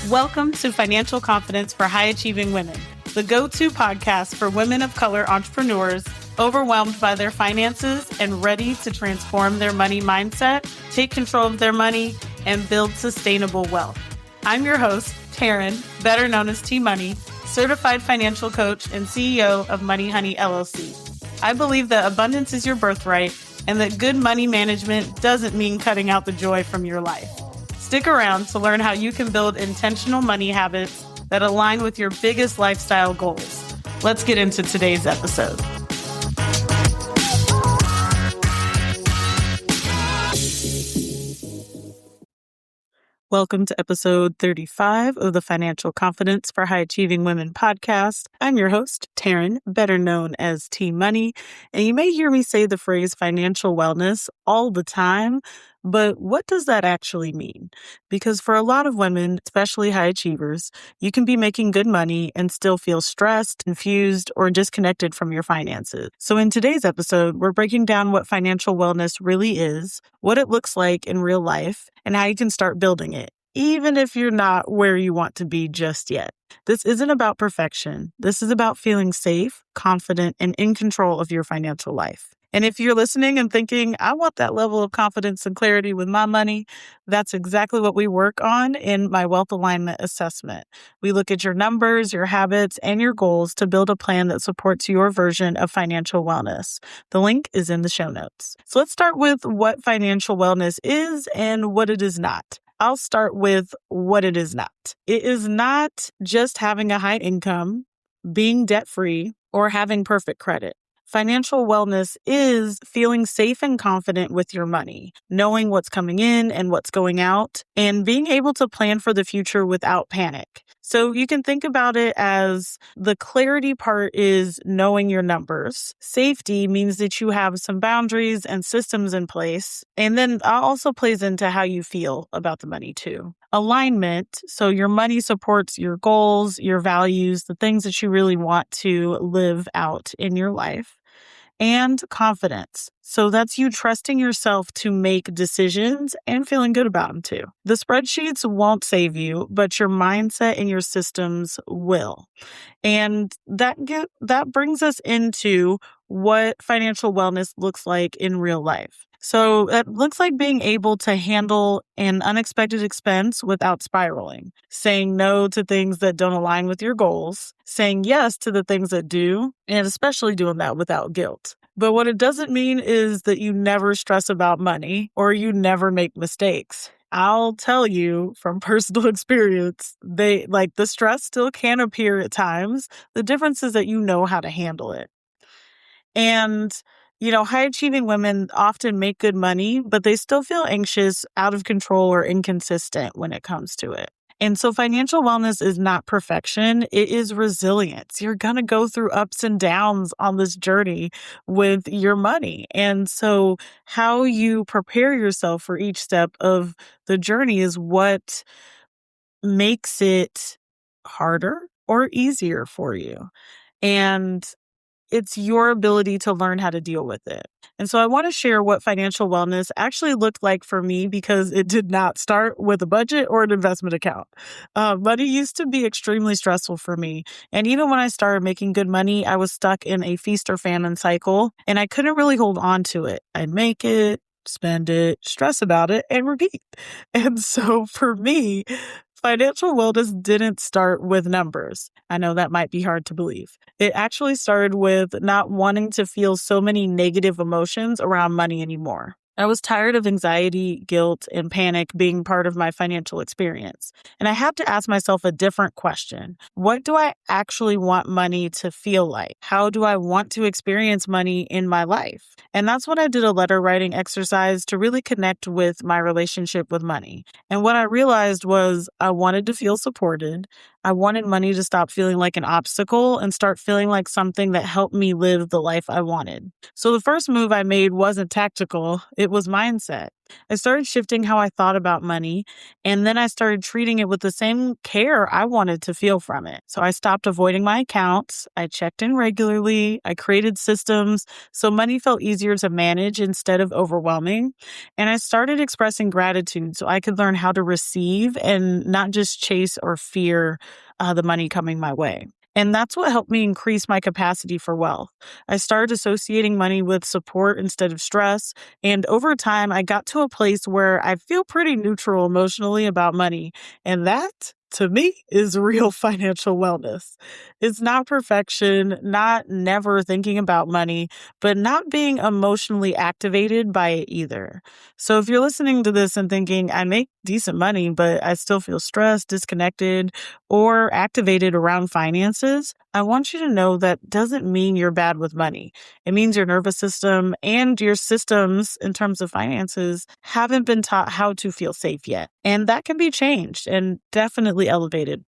Welcome to Financial Confidence for High-Achieving Women, the go-to podcast for women of color entrepreneurs overwhelmed by their finances and ready to transform their money mindset, take control of their money, and build sustainable wealth. I'm your host, Taryn, better known as T-Money, certified financial coach and CEO of Money Honey LLC. I believe that abundance is your birthright and that good money management doesn't mean cutting out the joy from your life. Stick around to learn how you can build intentional money habits that align with your biggest lifestyle goals. Let's get into today's episode. Welcome to episode 35 of the Financial Confidence for High-Achieving Women podcast. I'm your host, Taryn, better known as T-Money, and you may hear me say the phrase financial wellness all the time, but what does that actually mean? Because for a lot of women, especially high achievers, you can be making good money and still feel stressed, confused, or disconnected from your finances. So in today's episode, we're breaking down what financial wellness really is, what it looks like in real life, and how you can start building it, even if you're not where you want to be just yet. This isn't about perfection. This is about feeling safe, confident, and in control of your financial life. And if you're listening and thinking, I want that level of confidence and clarity with my money, that's exactly what we work on in my wealth alignment assessment. We look at your numbers, your habits, and your goals to build a plan that supports your version of financial wellness. The link is in the show notes. So let's start with what financial wellness is and what it is not. I'll start with what it is not. It is not just having a high income, being debt-free, or having perfect credit. Financial wellness is feeling safe and confident with your money, knowing what's coming in and what's going out, and being able to plan for the future without panic. So you can think about it as the clarity part is knowing your numbers. Safety means that you have some boundaries and systems in place. And then that also plays into how you feel about the money too. Alignment, so your money supports your goals, your values, the things that you really want to live out in your life. And confidence. So that's you trusting yourself to make decisions and feeling good about them too. The spreadsheets won't save you, but your mindset and your systems will. And that brings us into what financial wellness looks like in real life. So it looks like being able to handle an unexpected expense without spiraling, saying no to things that don't align with your goals, saying yes to the things that do, and especially doing that without guilt. But what it doesn't mean is that you never stress about money or you never make mistakes. I'll tell you from personal experience, the stress still can appear at times. The difference is that you know how to handle it. And high achieving women often make good money, but they still feel anxious, out of control, or inconsistent when it comes to it. And so financial wellness is not perfection. It is resilience. You're going to go through ups and downs on this journey with your money. And so how you prepare yourself for each step of the journey is what makes it harder or easier for you. And it's your ability to learn how to deal with it. And so I want to share what financial wellness actually looked like for me because it did not start with a budget or an investment account. Money used to be extremely stressful for me. And even when I started making good money, I was stuck in a feast or famine cycle and I couldn't really hold on to it. I'd make it, spend it, stress about it, and repeat. And so for me, financial wellness didn't start with numbers. I know that might be hard to believe. It actually started with not wanting to feel so many negative emotions around money anymore. I was tired of anxiety, guilt, and panic being part of my financial experience. And I had to ask myself a different question. What do I actually want money to feel like? How do I want to experience money in my life? And that's when I did a letter writing exercise to really connect with my relationship with money. And what I realized was I wanted to feel supported. I wanted money to stop feeling like an obstacle and start feeling like something that helped me live the life I wanted. So the first move I made wasn't tactical. It was mindset. I started shifting how I thought about money, and then I started treating it with the same care I wanted to feel from it. So I stopped avoiding my accounts. I checked in regularly. I created systems so money felt easier to manage instead of overwhelming. And I started expressing gratitude so I could learn how to receive and not just chase or fear the money coming my way. And that's what helped me increase my capacity for wealth. I started associating money with support instead of stress. And over time, I got to a place where I feel pretty neutral emotionally about money. And that, to me, is real financial wellness. It's not perfection, not never thinking about money, but not being emotionally activated by it either. So if you're listening to this and thinking, I make decent money, but I still feel stressed, disconnected, or activated around finances, I want you to know that doesn't mean you're bad with money. It means your nervous system and your systems in terms of finances haven't been taught how to feel safe yet. And that can be changed and definitely elevated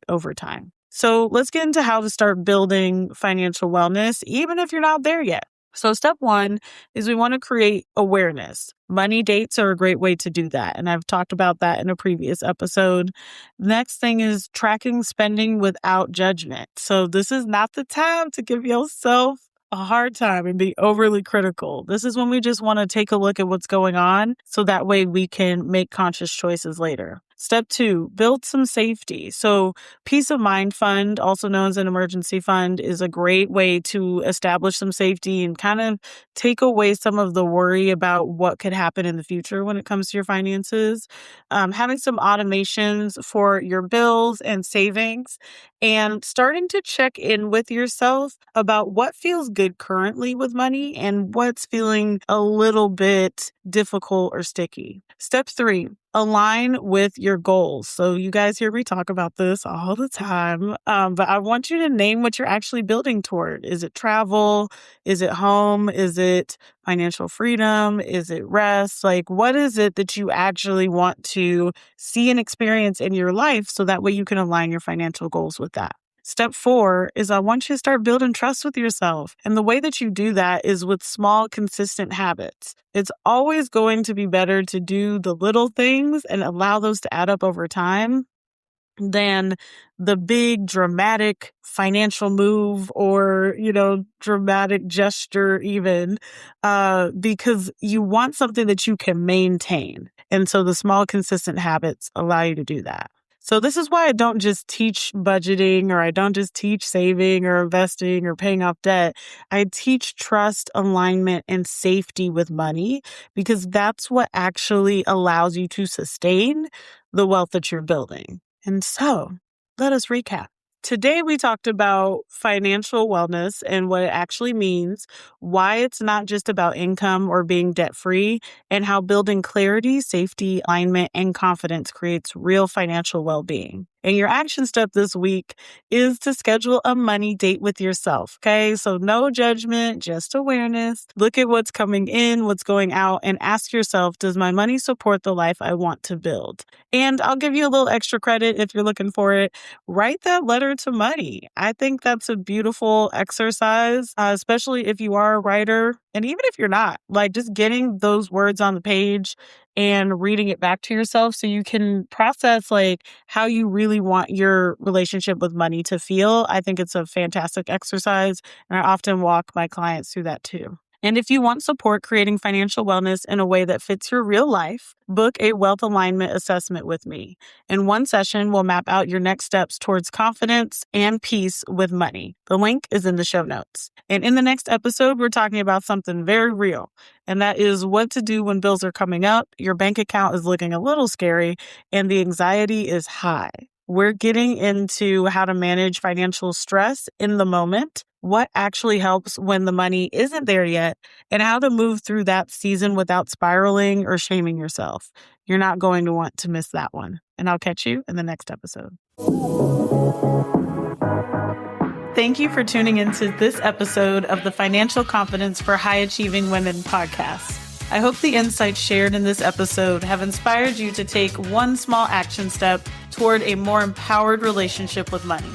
over time. So let's get into how to start building financial wellness, even if you're not there yet. So step one is we want to create awareness. Money dates are a great way to do that. And I've talked about that in a previous episode. Next thing is tracking spending without judgment. So this is not the time to give yourself a hard time and be overly critical. This is when we just want to take a look at what's going on so that way we can make conscious choices later. Step two, build some safety. So peace of mind fund, also known as an emergency fund, is a great way to establish some safety and kind of take away some of the worry about what could happen in the future when it comes to your finances. Having some automations for your bills and savings, and starting to check in with yourself about what feels good currently with money and what's feeling a little bit difficult or sticky. Step three, align with your goals. So you guys hear me talk about this all the time, but I want you to name what you're actually building toward. Is it travel? Is it home? Is it financial freedom? Is it rest? Like, what is it that you actually want to see and experience in your life so that way you can align your financial goals with that? Step four is I want you to start building trust with yourself. And the way that you do that is with small, consistent habits. It's always going to be better to do the little things and allow those to add up over time than the big dramatic financial move or, dramatic gesture even, because you want something that you can maintain. And so the small, consistent habits allow you to do that. So this is why I don't just teach budgeting, or I don't just teach saving or investing or paying off debt. I teach trust, alignment, and safety with money, because that's what actually allows you to sustain the wealth that you're building. And so let us recap. Today, we talked about financial wellness and what it actually means, why it's not just about income or being debt-free, and how building clarity, safety, alignment, and confidence creates real financial well-being. And your action step this week is to schedule a money date with yourself, okay? So no judgment, just awareness. Look at what's coming in, what's going out, and ask yourself, does my money support the life I want to build? And I'll give you a little extra credit if you're looking for it. Write that letter to money. I think that's a beautiful exercise, especially if you are a writer. And even if you're not, like just getting those words on the page and reading it back to yourself so you can process like how you really want your relationship with money to feel. I think it's a fantastic exercise, and I often walk my clients through that too. And if you want support creating financial wellness in a way that fits your real life, book a wealth alignment assessment with me. In one session, we'll map out your next steps towards confidence and peace with money. The link is in the show notes. And in the next episode, we're talking about something very real, and that is what to do when bills are coming up, your bank account is looking a little scary, and the anxiety is high. We're getting into how to manage financial stress in the moment, what actually helps when the money isn't there yet, and how to move through that season without spiraling or shaming yourself. You're not going to want to miss that one. And I'll catch you in the next episode. Thank you for tuning into this episode of the Financial Confidence for High Achieving Women podcast. I hope the insights shared in this episode have inspired you to take one small action step toward a more empowered relationship with money.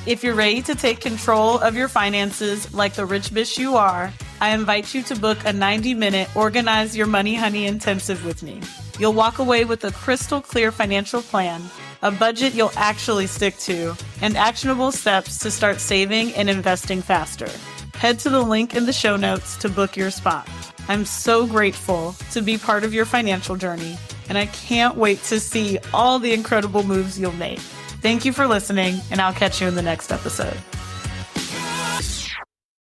If you're ready to take control of your finances like the rich bitch you are, I invite you to book a 90-minute Organize Your Money Honey intensive with me. You'll walk away with a crystal clear financial plan, a budget you'll actually stick to, and actionable steps to start saving and investing faster. Head to the link in the show notes to book your spot. I'm so grateful to be part of your financial journey, and I can't wait to see all the incredible moves you'll make. Thank you for listening, and I'll catch you in the next episode.